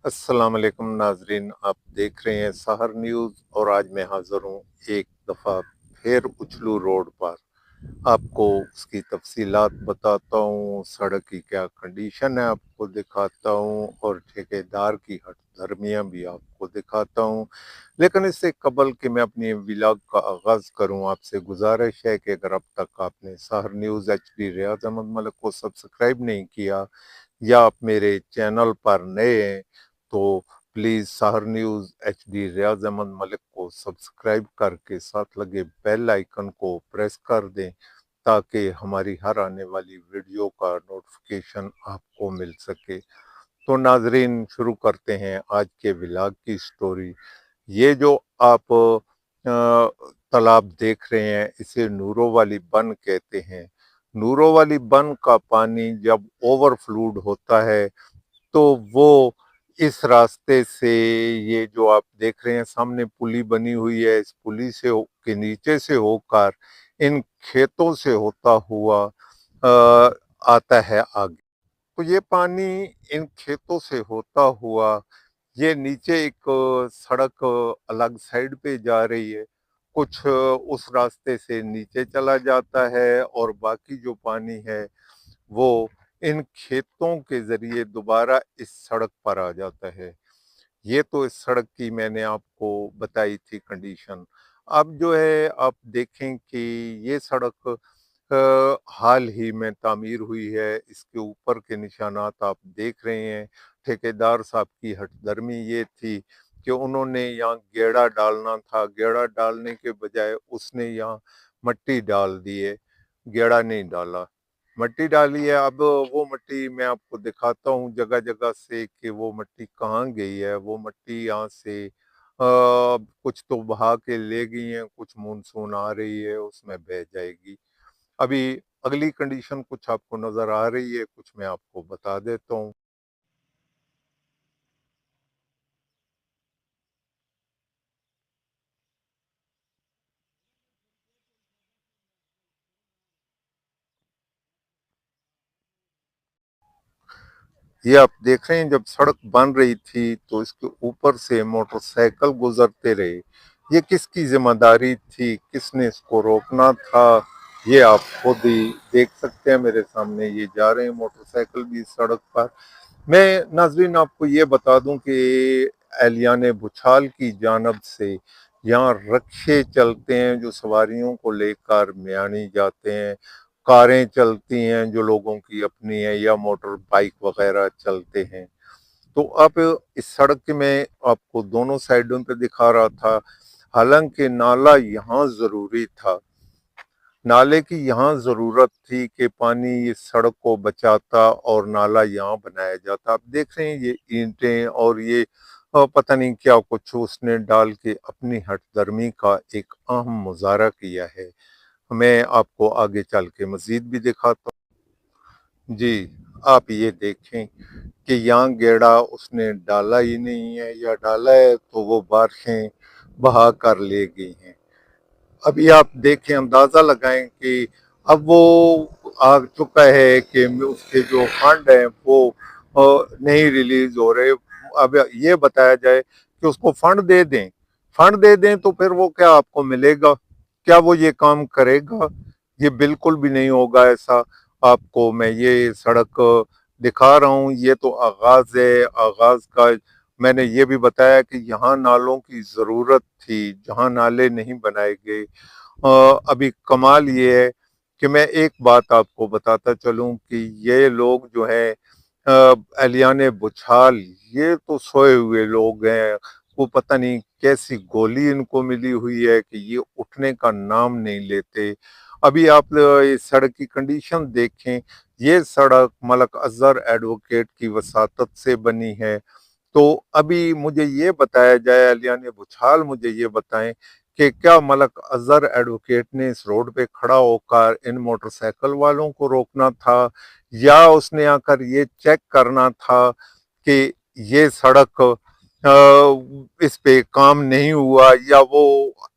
अस्सलाम वालेकुम नाजरीन, आप देख रहे हैं सहर न्यूज़ और आज मैं हाज़िर हूँ एक दफ़ा फिर उछलू रोड पर। आपको उसकी तफसीलात बताता हूँ, सड़क की क्या कंडीशन है आपको दिखाता हूँ और ठेकेदार की हट धर्मियाँ भी आपको दिखाता हूँ। लेकिन इससे कबल कि मैं अपनी व्लॉग का आगाज़ करूँ, आपसे गुजारिश है कि अगर अब तक आपने सहर न्यूज़ एचडी रियाज अहमद मलिक को सब्सक्राइब नहीं किया या आप मेरे चैनल पर नए हैं तो प्लीज़ सहर न्यूज़ एचडी रियाज अहमद मलिक को सब्सक्राइब करके साथ लगे बेल आइकन को प्रेस कर दें ताकि हमारी हर आने वाली वीडियो का नोटिफिकेशन आपको मिल सके। तो नाजरीन, शुरू करते हैं आज के व्लॉग की स्टोरी। ये जो आप तालाब देख रहे हैं इसे नूरों वाली बन कहते हैं। नूरों वाली बन का पानी जब ओवरफ्लूड होता है तो वो इस रास्ते से, ये जो आप देख रहे हैं सामने पुली बनी हुई है, इस पुली से के नीचे से होकर इन खेतों से होता हुआ आता है आगे। तो ये पानी इन खेतों से होता हुआ ये नीचे एक सड़क अलग साइड पे जा रही है, कुछ उस रास्ते से नीचे चला जाता है और बाकी जो पानी है वो इन खेतों के जरिए दोबारा इस सड़क पर आ जाता है। ये तो इस सड़क की मैंने आपको बताई थी कंडीशन। अब जो है आप देखें कि ये सड़क हाल ही में तामीर हुई है, इसके ऊपर के निशानात आप देख रहे हैं। ठेकेदार साहब की हठधर्मी ये थी कि उन्होंने यहाँ गेड़ा डालना था, गेड़ा डालने के बजाय उसने यहाँ मट्टी डाल दी है, गेड़ा नहीं डाला, मट्टी डाली है। अब वो मट्टी मैं आपको दिखाता हूँ जगह जगह से कि वो मट्टी कहाँ गई है। वो मट्टी यहाँ से कुछ तो बहा के ले गई हैं, कुछ मानसून आ रही है उसमें बह जाएगी। अभी अगली कंडीशन कुछ आपको नजर आ रही है, कुछ मैं आपको बता देता हूँ। ये आप देख रहे हैं जब सड़क बन रही थी तो इसके ऊपर से मोटरसाइकिल गुजरते रहे। ये किसकी जिम्मेदारी थी, किसने इसको रोकना था, ये आप खुद ही देख सकते हैं। मेरे सामने ये जा रहे हैं मोटरसाइकिल भी इस सड़क पर। मैं नाजरीन आपको ये बता दूं कि एलियाने भुछाल की जानब से यहाँ रक्शे चलते हैं जो सवारियों को लेकर मियानी जाते हैं, कारें चलती हैं जो लोगों की अपनी है या मोटर बाइक वगैरह चलते हैं। तो अब इस सड़क के मैं आपको दोनों साइडों पे दिखा रहा था। हालांकि नाला यहाँ जरूरी था, नाले की यहाँ जरूरत थी कि पानी इस सड़क को बचाता और नाला यहाँ बनाया जाता। आप देख रहे हैं ये ईंटें और ये पता नहीं क्या कुछ उसने डाल के अपनी हठधर्मी का एक अहम मुजाहरा किया है। मैं आपको आगे चल के मजीद भी दिखाता हूँ। जी, आप ये देखें कि यहाँ गेड़ा उसने डाला ही नहीं है, या डाला है तो वो बारिशें बहा कर ले गई हैं। अभी आप देखें, अंदाजा लगाएं कि अब वो आ चुका है कि उसके जो फंड हैं वो नहीं रिलीज हो रहे। अब ये बताया जाए कि उसको फंड दे दें, फंड दे दें तो फिर वो क्या आपको मिलेगा, क्या वो ये काम करेगा? ये बिल्कुल भी नहीं होगा ऐसा। आपको मैं ये सड़क दिखा रहा हूँ, ये तो आगाज है, आगाज का मैंने ये भी बताया कि यहाँ नालों की जरूरत थी, जहाँ नाले नहीं बनाए गए। अभी कमाल ये है कि मैं एक बात आपको बताता चलूं कि ये लोग जो है एलियाने बुछाल, ये तो सोए हुए लोग हैं। वो पता नहीं कैसी गोली इनको मिली हुई है कि ये उठने का नाम नहीं लेते। अभी आप इस सड़क की कंडीशन देखें। ये सड़क मलक अजहर एडवोकेट की वसातत से बनी है। तो अभी मुझे ये बताया जाए, अलियाने भुछाल मुझे ये बताएं कि क्या मलक अजहर एडवोकेट ने इस रोड पे खड़ा होकर इन मोटरसाइकिल वालों को रोकना था, या उसने आकर ये चेक करना था कि ये सड़क इस पे काम नहीं हुआ या वो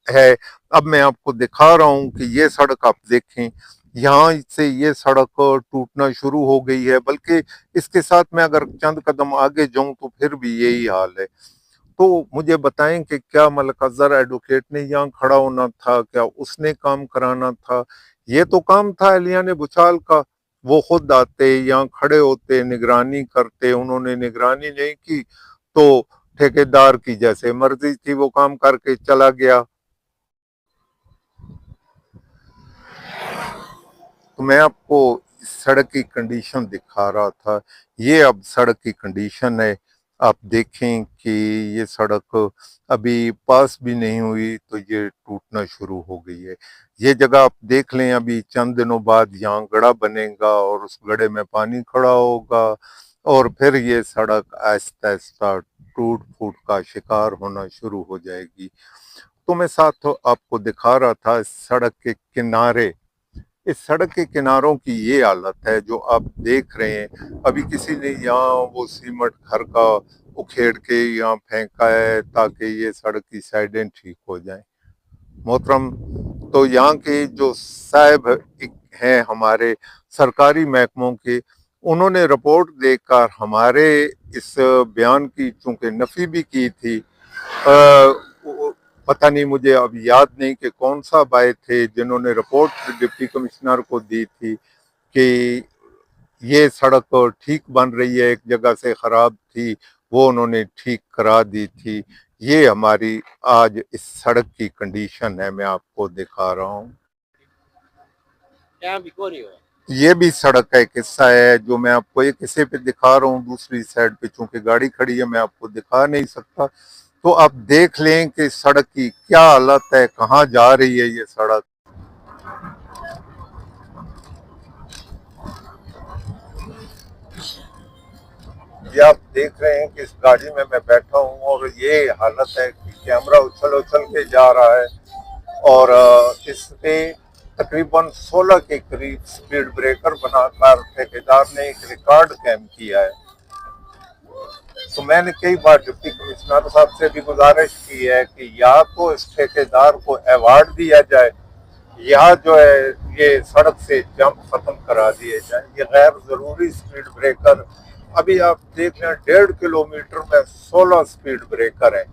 है। अब मैं आपको दिखा रहा हूं कि ये सड़क आप देखें, यहाँ से ये सड़क टूटना शुरू हो गई है, बल्कि इसके साथ मैं अगर चंद कदम आगे जाऊं तो फिर भी यही हाल है। तो मुझे बताएं कि क्या मलिक अजहर एडवोकेट ने यहाँ खड़ा होना था, क्या उसने काम कराना था? ये तो काम था एलियाने भुचाल का। वो खुद आते यहाँ खड़े होते, निगरानी करते। उन्होंने निगरानी नहीं की तो ठेकेदार की जैसे मर्जी थी वो काम करके चला गया। तो मैं आपको इस सड़क की कंडीशन दिखा रहा था। ये अब सड़क की कंडीशन है। आप देखें कि ये सड़क अभी पास भी नहीं हुई तो ये टूटना शुरू हो गई है। ये जगह आप देख लें, अभी चंद दिनों बाद यहाँ गड़ा बनेगा और उस गड़े में पानी खड़ा होगा और फिर ये सड़क आहिस्ता आहिस्ता टूट फूट का शिकार होना शुरू हो जाएगी। तो मैं साथ आपको दिखा रहा था सड़क के किनारे, इस सड़क के किनारों की ये हालत है जो आप देख रहे हैं। अभी किसी ने यहाँ वो सीमेंट घर का उखेड़ के यहाँ फेंका है ताकि ये सड़क की साइडें ठीक हो जाएं। मोहतरम, तो यहाँ के जो साहब हैं हमारे सरकारी महकमों के, उन्होंने रिपोर्ट देकर हमारे इस बयान की चूंकि नफी भी की थी। पता नहीं, मुझे अब याद नहीं कि कौन सा भाई थे जिन्होंने रिपोर्ट डिप्टी कमिश्नर को दी थी कि ये सड़क ठीक बन रही है, एक जगह से खराब थी वो उन्होंने ठीक करा दी थी। ये हमारी आज इस सड़क की कंडीशन है, मैं आपको दिखा रहा हूँ। ये भी सड़क का एक हिस्सा है जो मैं आपको एक हिस्से पे दिखा रहा हूँ, दूसरी साइड पे चूंकि गाड़ी खड़ी है मैं आपको दिखा नहीं सकता। तो आप देख लें कि सड़क की क्या हालत है, कहाँ जा रही है ये सड़क। ये आप देख रहे हैं कि इस गाड़ी में मैं बैठा हूँ और ये हालत है कि कैमरा उछल उछल के जा रहा है और इसपे तकरीबन 16 के करीब स्पीड ब्रेकर बनाकर ठेकेदार ने एक रिकॉर्ड कायम किया है। तो मैंने कई बार डिप्टी कमिश्नर साहब से भी गुजारिश की है कि या तो इस ठेकेदार को अवार्ड दिया जाए या जो है ये सड़क से जंप खत्म करा दिए जाए। ये गैर जरूरी स्पीड ब्रेकर, अभी आप देख लें 1.5 किलोमीटर में 16 स्पीड ब्रेकर है।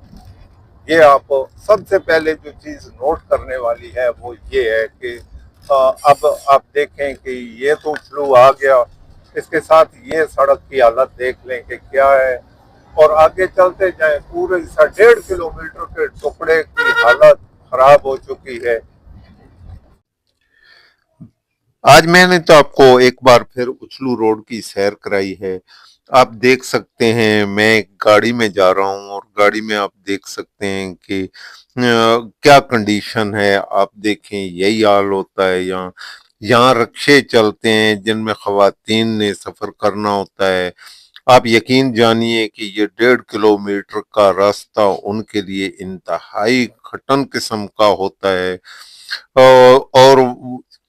ये आप सबसे पहले जो चीज नोट करने वाली है वो ये है कि अब आप देखें कि ये तो फ्लू आ गया, इसके साथ ये सड़क की हालत देख लें कि क्या है और आगे चलते जाएं पूरे 1.5 किलोमीटर के टुकड़े की हालत खराब हो चुकी है। आज मैंने तो आपको एक बार फिर उछलू रोड की सैर कराई है। आप देख सकते हैं मैं एक गाड़ी में जा रहा हूं और गाड़ी में आप देख सकते हैं कि क्या कंडीशन है। आप देखें यही हाल होता है यहाँ। यहाँ रिक्शे चलते हैं जिनमें खवातीन ने सफर करना होता है। आप यकीन जानिए कि ये 1.5 किलोमीटर का रास्ता उनके लिए इंतहाई कठिन किस्म का होता है। और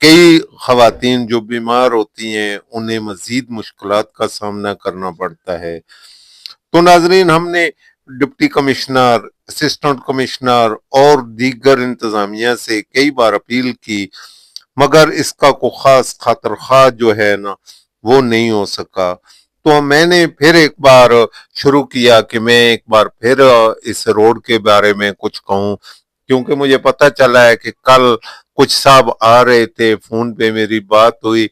कई खवातीन जो बीमार होती हैं उन्हें मजीद मुश्किलात का सामना करना पड़ता है। तो नाजरीन, हमने डिप्टी कमिश्नर, असिस्टेंट कमिश्नर और दीगर इंतजामिया से कई बार अपील की, मगर इसका को खास खातर खा जो है ना वो नहीं हो सका। तो मैंने फिर एक बार शुरू किया कि मैं एक बार फिर इस रोड के बारे में कुछ कहूँ, क्योंकि मुझे पता चला है कि कल कुछ साहब आ रहे थे, फोन पे मेरी बात हुई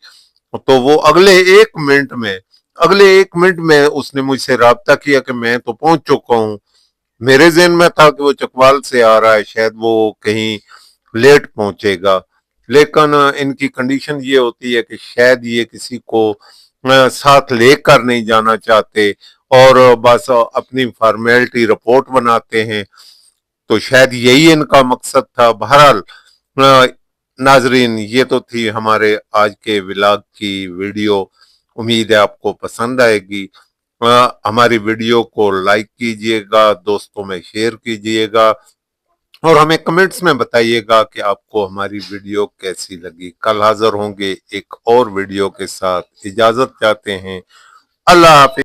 तो वो अगले 1 मिनट में उसने मुझसे राब्ता किया कि मैं तो पहुंच चुका हूँ। मेरे जहन में था कि वो चकवाल से आ रहा है, शायद वो कहीं लेट पहुंचेगा, लेकिन इनकी कंडीशन ये होती है कि शायद ये किसी को साथ लेकर नहीं जाना चाहते और बस अपनी फॉर्मेलिटी रिपोर्ट बनाते हैं। तो शायद यही इनका मकसद था। बहरहाल नाजरीन, ये तो थी हमारे आज के व्लॉग की वीडियो। उम्मीद है आपको पसंद आएगी। हमारी वीडियो को लाइक कीजिएगा, दोस्तों में शेयर कीजिएगा और हमें कमेंट्स में बताइएगा कि आपको हमारी वीडियो कैसी लगी। कल हाजिर होंगे एक और वीडियो के साथ। इजाजत चाहते हैं। अल्लाह हाफिज।